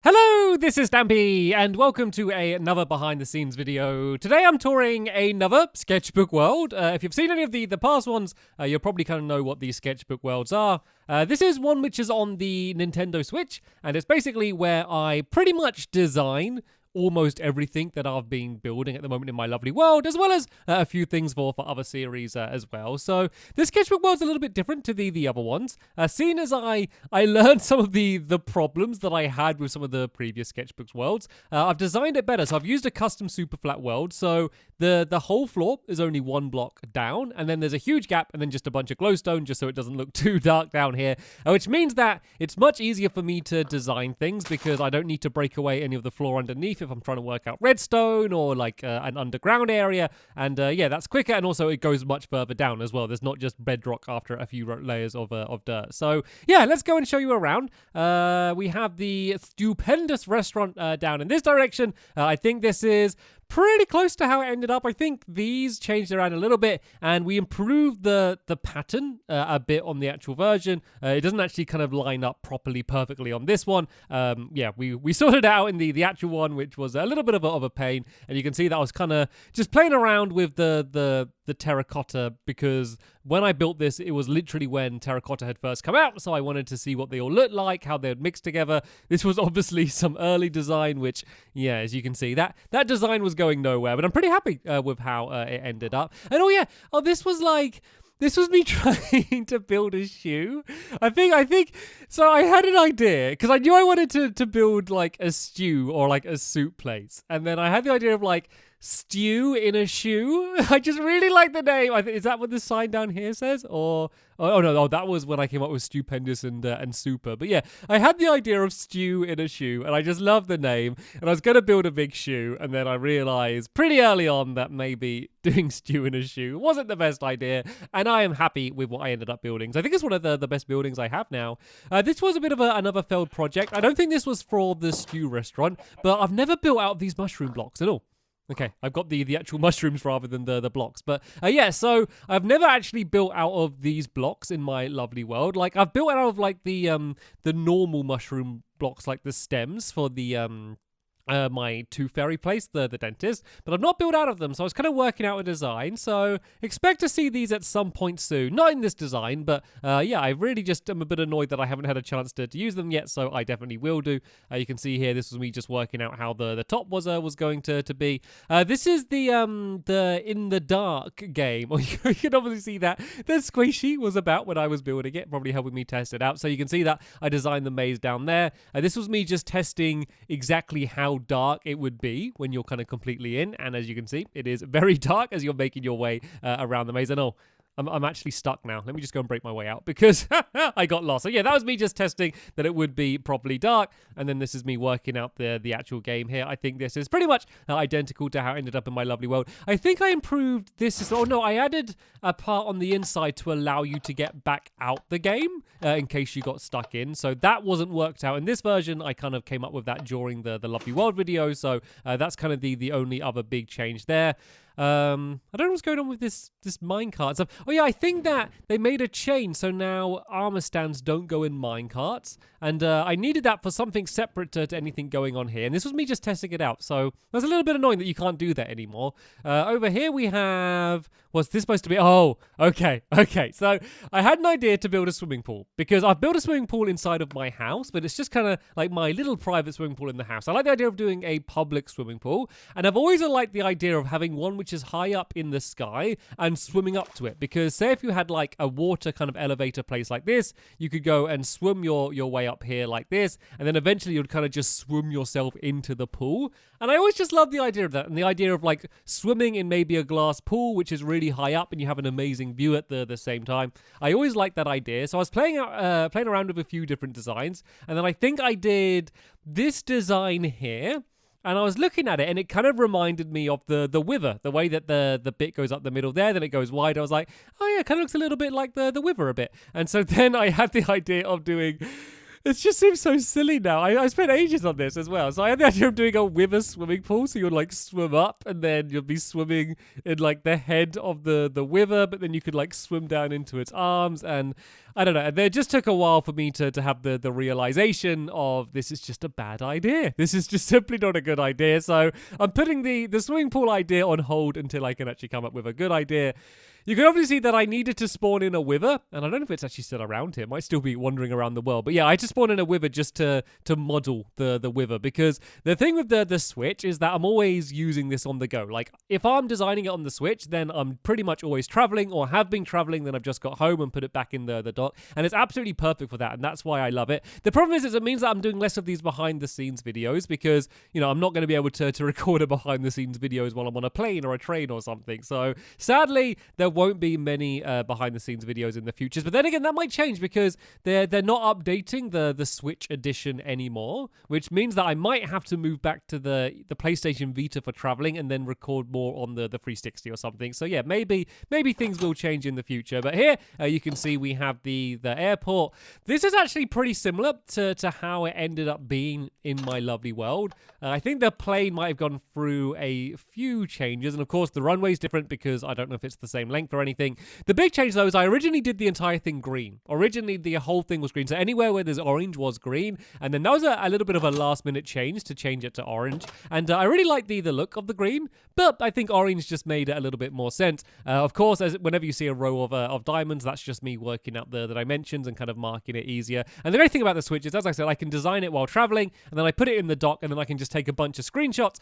Hello, this is Stampy, and welcome to another behind-the-scenes video. Today I'm touring another Sketchbook world. If you've seen any of the past ones, you'll probably kind of know what these Sketchbook worlds are. This is one which is on the Nintendo Switch, and it's basically where I pretty much design almost everything that I've been building at the moment in my lovely world, as well as a few things for other series as well. So this Sketchbook world's a little bit different to the other ones. Seeing as I learned some of the problems that I had with some of the previous Sketchbook worlds, I've designed it better. So I've used a custom super flat world. So the whole floor is only one block down, and then there's a huge gap, and then just a bunch of glowstone, just so it doesn't look too dark down here. Which means that it's much easier for me to design things because I don't need to break away any of the floor underneath if I'm trying to work out redstone or like an underground area. And yeah, that's quicker, and also it goes much further down as well. There's not just bedrock after a few layers of dirt. So yeah, let's go and show you around. We have the stupendous restaurant down in this direction. I think this is pretty close to how it ended up. I think these changed around a little bit, and we improved the pattern a bit on the actual version. It doesn't actually kind of line up properly perfectly on this one. Yeah, we sorted it out in the actual one, which was a little bit of a pain, and you can see that I was kind of just playing around with the terracotta, because when I built this, it was literally when terracotta had first come out, so I wanted to see what they all looked like, how they would mix together. This was obviously some early design, which, yeah, as you can see, that design was going nowhere, but I'm pretty happy with how it ended up. And this was me trying to build a shoe. I think, so I had an idea, because I knew I wanted to build like a stew or like a soup place. And then I had the idea of like stew in a shoe. I just really like the name. Is that what the sign down here says? Or no, that was when I came up with stupendous and super. But yeah, I had the idea of stew in a shoe, and I just love the name. And I was going to build a big shoe, and then I realized pretty early on that maybe doing stew in a shoe wasn't the best idea, and I am happy with what I ended up building. So I think it's one of the best buildings I have now. This was a bit of another failed project. I don't think this was for the stew restaurant, but I've never built out of these mushroom blocks at all. Okay, I've got the actual mushrooms rather than the blocks. But yeah, so I've never actually built out of these blocks in my lovely world. Like, I've built out of like the normal mushroom blocks, like the stems for the my tooth fairy place, the dentist, but I've not built out of them, so I was kind of working out a design. So expect to see these at some point soon. Not in this design, but yeah, I really just am a bit annoyed that I haven't had a chance to use them yet, so I definitely will do. You can see here, this was me just working out how the top was going to be. This is the in the dark game. You can obviously see that the squishy was about when I was building it, probably helping me test it out. So you can see that I designed the maze down there. This was me just testing exactly how dark it would be when you're kind of completely in, and as you can see, it is very dark as you're making your way around the maze. And I'm actually stuck now. Let me just go and break my way out because I got lost. So yeah, that was me just testing that it would be properly dark. And then this is me working out the actual game here. I think this is pretty much identical to how it ended up in my lovely world. I think I improved this. Oh no, I added a part on the inside to allow you to get back out the game in case you got stuck in. So that wasn't worked out in this version. I kind of came up with that during the lovely world video. So that's kind of the only other big change there. I don't know what's going on with this minecart stuff. Oh yeah, I think that they made a change, so now armor stands don't go in minecarts, and I needed that for something separate to anything going on here, and this was me just testing it out, so that's a little bit annoying that you can't do that anymore. Over here we have, what's this supposed to be? Oh, okay, so I had an idea to build a swimming pool, because I've built a swimming pool inside of my house, but it's just kind of like my little private swimming pool in the house. I like the idea of doing a public swimming pool, and I've always liked the idea of having one which is high up in the sky and swimming up to it, because say if you had like a water kind of elevator place like this, you could go and swim your way up here like this, and then eventually you'd kind of just swim yourself into the pool. And I always just love the idea of that, and the idea of like swimming in maybe a glass pool which is really high up and you have an amazing view at the same time. I always liked that idea, so I was playing around with a few different designs, and then I think I did this design here. And I was looking at it, and it kind of reminded me of the wither, the way that the bit goes up the middle there, then it goes wide. I was like, oh yeah, it kind of looks a little bit like the wither a bit. And so then I had the idea of doing It just seems so silly now. I spent ages on this as well. So I had the idea of doing a river swimming pool. So you'd like swim up and then you'll be swimming in like the head of the river, but then you could like swim down into its arms. And I don't know. And it just took a while for me to have the realization of this is just a bad idea. This is just simply not a good idea. So I'm putting the swimming pool idea on hold until I can actually come up with a good idea. You can obviously see that I needed to spawn in a wither, and I don't know if it's actually still around here. It might still be wandering around the world. But yeah, I had to spawn in a wither just to model the wither, because the thing with the Switch is that I'm always using this on the go. Like, if I'm designing it on the Switch, then I'm pretty much always traveling or have been traveling, then I've just got home and put it back in the dock, and it's absolutely perfect for that, and that's why I love it. The problem is it means that I'm doing less of these behind-the-scenes videos because, you know, I'm not going to be able to record a behind-the-scenes videos while I'm on a plane or a train or something. So, sadly, there won't be many behind-the-scenes videos in the future. But then again, that might change because they're not updating the Switch edition anymore, which means that I might have to move back to the PlayStation Vita for traveling and then record more on the 360 or something. So yeah, maybe things will change in the future. But here you can see we have the airport. This is actually pretty similar to how it ended up being in my lovely world. I think the plane might have gone through a few changes, and of course the runway's different because I don't know if it's the same length or anything. The big change though is I originally did the entire thing green. Originally the whole thing was green, so anywhere where there's orange was green, and then that was a little bit of a last minute change to change it to orange, and I really like the look of the green, but I think orange just made it a little bit more sense. Of course, whenever you see a row of diamonds, that's just me working out the dimensions and kind of marking it easier. And the great thing about the Switch is, as I said, I can design it while traveling, and then I put it in the dock, and then I can just take a bunch of screenshots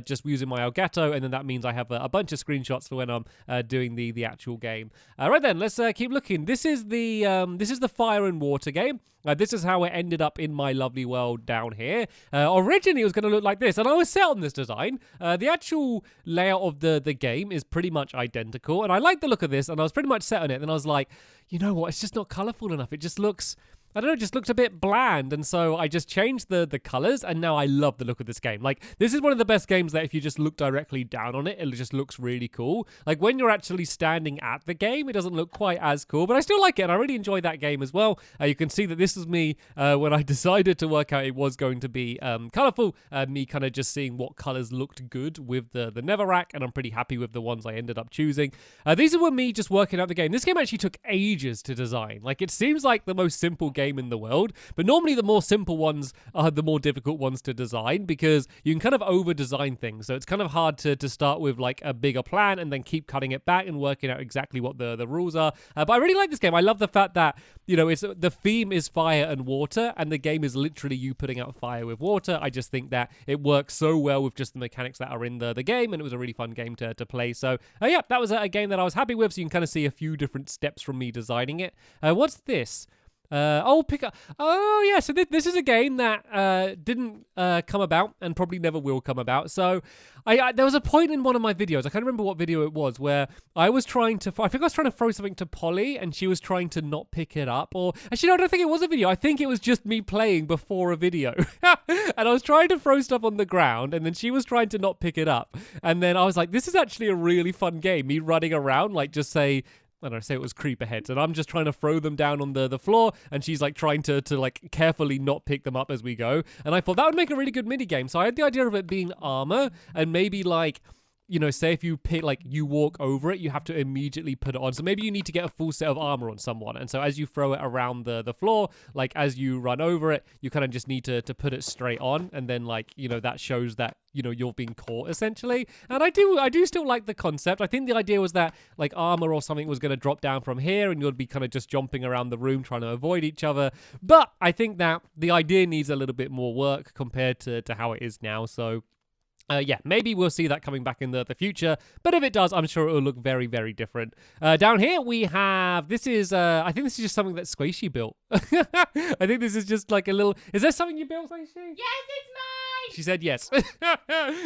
just using my Elgato, and then that means I have a bunch of screenshots for when I'm doing the actual game. Right then, let's keep looking. This is the fire and water game. This is how it ended up in my lovely world down here. Originally, it was going to look like this, and I was set on this design. The actual layout of the game is pretty much identical, and I like the look of this, and I was pretty much set on it. And I was like, you know what? It's just not colorful enough. It just looks... I don't know, it just looked a bit bland, and so I just changed the colors, and now I love the look of this game. Like, this is one of the best games that if you just look directly down on it, it just looks really cool. Like, when you're actually standing at the game, it doesn't look quite as cool, but I still like it, and I really enjoy that game as well. You can see that this is me when I decided to work out it was going to be colorful, me kind of just seeing what colors looked good with the netherrack, and I'm pretty happy with the ones I ended up choosing. These were me just working out the game. This game actually took ages to design. Like, it seems like the most simple game in the world, but normally the more simple ones are the more difficult ones to design because you can kind of over design things, so it's kind of hard to start with like a bigger plan and then keep cutting it back and working out exactly what the rules are. But I really like this game. I love the fact that, you know, the theme is fire and water, and the game is literally you putting out fire with water. I just think that it works so well with just the mechanics that are in the game, and it was a really fun game to play. So yeah, that was a game that I was happy with, so you can kind of see a few different steps from me designing it. What's this? Pick up. Oh, yeah. So this is a game that didn't come about and probably never will come about. So there was a point in one of my videos, I can't remember what video it was, where I was trying to, I think I was trying to throw something to Polly, and she was trying to not pick it up. Or actually, no, I don't think it was a video. I think it was just me playing before a video. And I was trying to throw stuff on the ground, and then she was trying to not pick it up. And then I was like, this is actually a really fun game. Me running around, like, just say it was creeper heads, and I'm just trying to throw them down on the floor, and she's like trying to like carefully not pick them up as we go. And I thought that would make a really good mini game. So I had the idea of it being armor, and maybe like, you know, say if you pick, like, you walk over it, you have to immediately put it on. So maybe you need to get a full set of armor on someone. And so as you throw it around the floor, like, as you run over it, you kind of just need to put it straight on. And then, like, you know, that shows that, you know, you're being caught, essentially. And I do still like the concept. I think the idea was that, like, armor or something was going to drop down from here, and you'll be kind of just jumping around the room trying to avoid each other. But I think that the idea needs a little bit more work compared to how it is now. So... yeah, maybe we'll see that coming back in the future, but if it does, I'm sure it will look very, very different. Down here we have, this is, I think this is just something that Squishy built. I think this is just like a little, is there something you built, Squishy? Yes, it's mine! She said yes.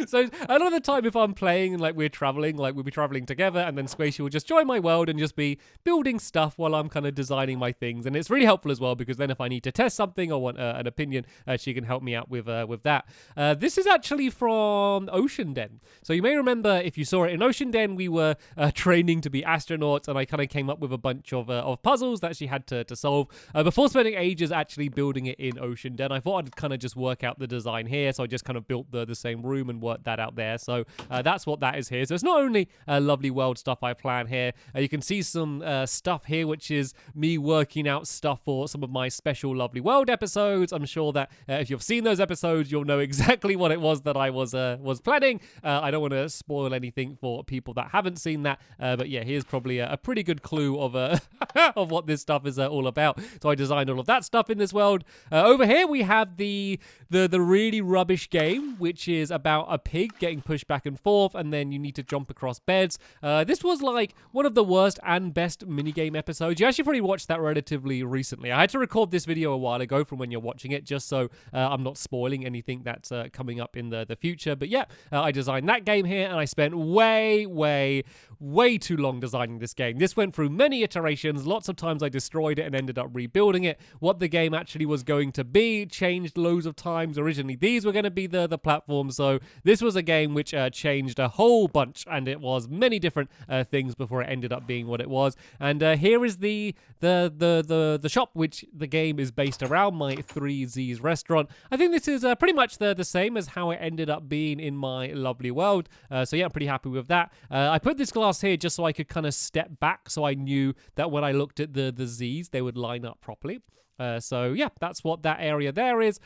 So a lot of the time if I'm playing and like we're traveling, like we'll be traveling together and then Squishy will just join my world and just be building stuff while I'm kind of designing my things. And it's really helpful as well because then if I need to test something or want an opinion, she can help me out with that. This is actually from Ocean Den. So you may remember if you saw it in Ocean Den, we were training to be astronauts and I kind of came up with a bunch of puzzles that she had to solve. Before spending ages actually building it in Ocean Den, I thought I'd kind of just work out the design here. So I just kind of built the same room and worked that out there. So that's what that is here. So it's not only lovely world stuff I plan here. You can see some stuff here, which is me working out stuff for some of my special lovely world episodes. I'm sure that if you've seen those episodes, you'll know exactly what it was that I was planning. I don't want to spoil anything for people that haven't seen that. But yeah, here's probably a pretty good clue of of what this stuff is all about. So I designed all of that stuff in this world. Over here we have the really rubbish game, which is about a pig getting pushed back and forth, and then you need to jump across beds. This was like one of the worst and best minigame episodes. You actually probably watched that relatively recently. I had to record this video a while ago from when you're watching it, just so I'm not spoiling anything that's coming up in the future. But yeah, I designed that game here, and I spent way too long designing this game. This went through many iterations. Lots of times I destroyed it and ended up rebuilding it. What the game actually was going to be changed loads of times. Originally, these were going to be the platforms. So this was a game which changed a whole bunch, and it was many different things before it ended up being what it was. And here is the shop, which the game is based around, my 3Z's restaurant. I think this is pretty much the same as how it ended up being in my lovely world. So yeah, I'm pretty happy with that. I put this glass here just so I could kind of step back, so I knew that when I looked at the Z's, they would line up properly. So yeah, that's what that area there is.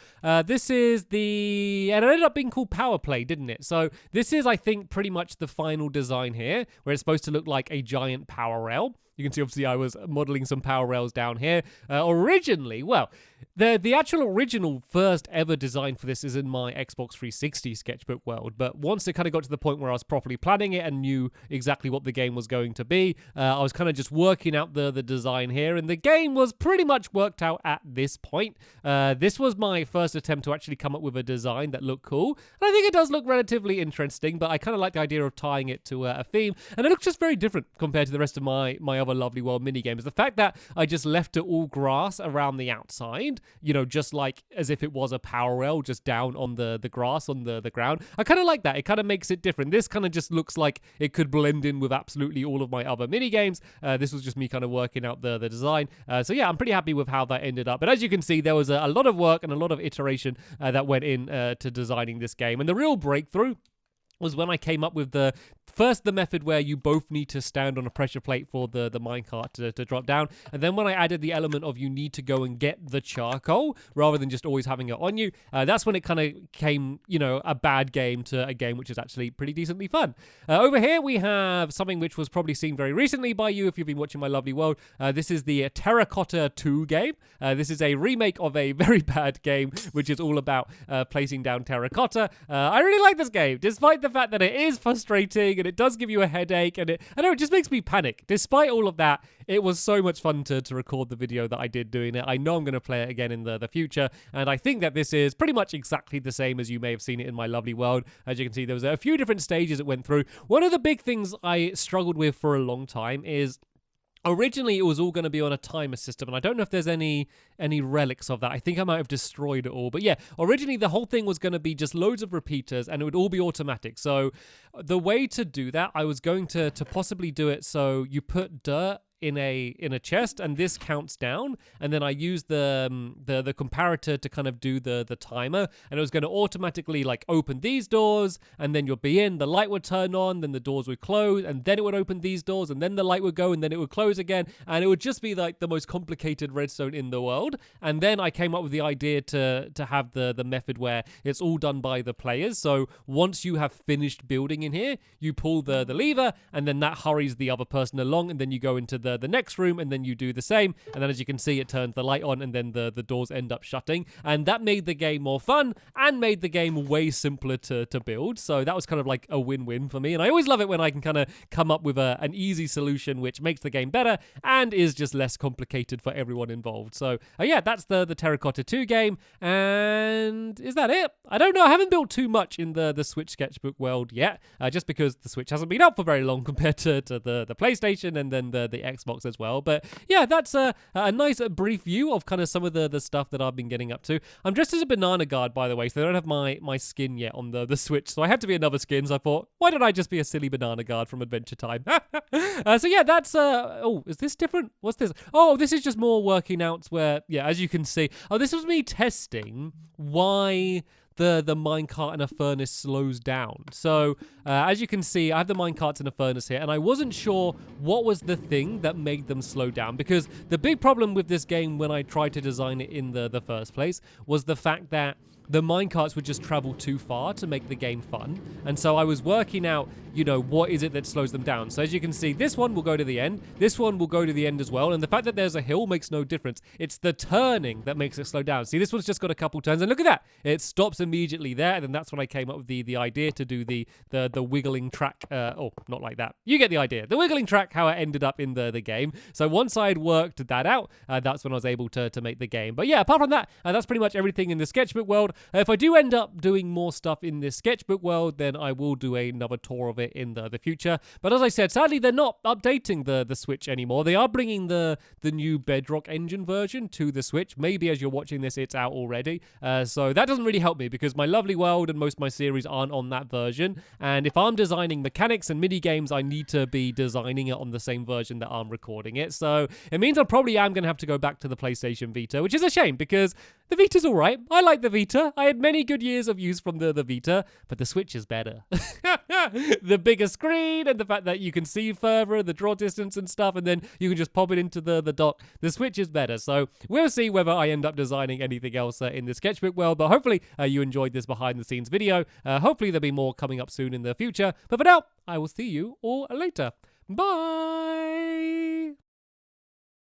This is and it ended up being called Power Play, didn't it? So this is, I think, pretty much the final design here, where it's supposed to look like a giant power rail. You can see, obviously, I was modeling some power rails down here. Originally, well, the actual original first ever design for this is in my Xbox 360 sketchbook world. But once it kind of got to the point where I was properly planning it and knew exactly what the game was going to be, I was kind of just working out the design here. And the game was pretty much worked out at this point. This was my first attempt to actually come up with a design that looked cool. And I think it does look relatively interesting, but I kind of like the idea of tying it to a theme. And it looks just very different compared to the rest of my other lovely world minigames. The fact that I just left it all grass around the outside, you know, just like as if it was a power rail just down on the grass on the ground. I kind of like that. It kind of makes it different. This kind of just looks like it could blend in with absolutely all of my other minigames. This was just me kind of working out the design. So yeah, I'm pretty happy with how that ended up. But as you can see, there was a lot of work and a lot of iteration that went in to designing this game. And the real breakthrough was when I came up with the method where you both need to stand on a pressure plate for the minecart to drop down. And then when I added the element of you need to go and get the charcoal rather than just always having it on you, that's when it kind of came, you know, a bad game to a game which is actually pretty decently fun. Over here we have something which was probably seen very recently by you if you've been watching my lovely world. This is the Terracotta 2 game. This is a remake of a very bad game which is all about placing down terracotta. I really like this game, despite the fact that it is frustrating and it does give you a headache, and I know it just makes me panic. Despite all of that, it was so much fun to record the video that I did doing it. I know I'm going to play it again in the future, and I think that this is pretty much exactly the same as you may have seen it in my lovely world. As you can see, there was a few different stages it went through. One of the big things I struggled with for a long time is originally it was all going to be on a timer system, and I don't know if there's any relics of that. I think I might have destroyed it all. But yeah, originally the whole thing was going to be just loads of repeaters, and it would all be automatic. So the way to do that, I was going to possibly do it so you put dirt in a chest, and this counts down, and then I used the comparator to kind of do the timer, and it was going to automatically like open these doors, and then you'll be in, the light would turn on, then the doors would close, and then it would open these doors, and then the light would go, and then it would close again, and it would just be like the most complicated redstone in the world. And then I came up with the idea to have the method where it's all done by the players. So once you have finished building in here, you pull the lever, and then that hurries the other person along, and then you go into the next room, and then you do the same, and then as you can see, it turns the light on, and then the doors end up shutting, and that made the game more fun and made the game way simpler to build. So that was kind of like a win-win for me, and I always love it when I can kind of come up with an easy solution which makes the game better and is just less complicated for everyone involved. So yeah, that's the Terracotta 2 game, and is that it? I don't know. I haven't built too much in the Switch Sketchbook world yet, just because the Switch hasn't been out for very long compared to the PlayStation and then the Xbox as well. But yeah, that's a nice brief view of kind of some of the stuff that I've been getting up to. I'm dressed as a banana guard, by the way, so I don't have my skin yet on the Switch, so I had to be another skin. So I thought, why don't I just be a silly banana guard from Adventure Time? So yeah, that's oh, is this different? What's this? Oh, this is just more working out where, yeah, as you can see. Oh, this was me testing why the minecart in a furnace slows down. So as you can see, I have the minecarts in a furnace here, and I wasn't sure what was the thing that made them slow down, because the big problem with this game when I tried to design it in the first place was the fact that the minecarts would just travel too far to make the game fun. And so I was working out, you know, what is it that slows them down. So as you can see, this one will go to the end. This one will go to the end as well. And the fact that there's a hill makes no difference. It's the turning that makes it slow down. See, this one's just got a couple turns. And look at that. It stops immediately there. And then that's when I came up with the idea to do the wiggling track. Oh, not like that. You get the idea. The wiggling track, how it ended up in the game. So once I had worked that out, that's when I was able to make the game. But yeah, apart from that, that's pretty much everything in the Sketchbook world. If I do end up doing more stuff in this Sketchbook world, then I will do another tour of it in the future. But as I said, sadly, they're not updating the Switch anymore. They are bringing the new Bedrock engine version to the Switch. Maybe as you're watching this, it's out already. So that doesn't really help me, because my lovely world and most of my series aren't on that version. And if I'm designing mechanics and mini games, I need to be designing it on the same version that I'm recording it. So it means I probably am going to have to go back to the PlayStation Vita, which is a shame, because the Vita's all right. I like the Vita. I had many good years of use from the Vita, but the Switch is better. The bigger screen and the fact that you can see further, the draw distance and stuff, and then you can just pop it into the dock. The Switch is better. So we'll see whether I end up designing anything else in the Sketchbook world, but hopefully you enjoyed this behind the scenes video. Hopefully there'll be more coming up soon in the future. But for now, I will see you all later. Bye!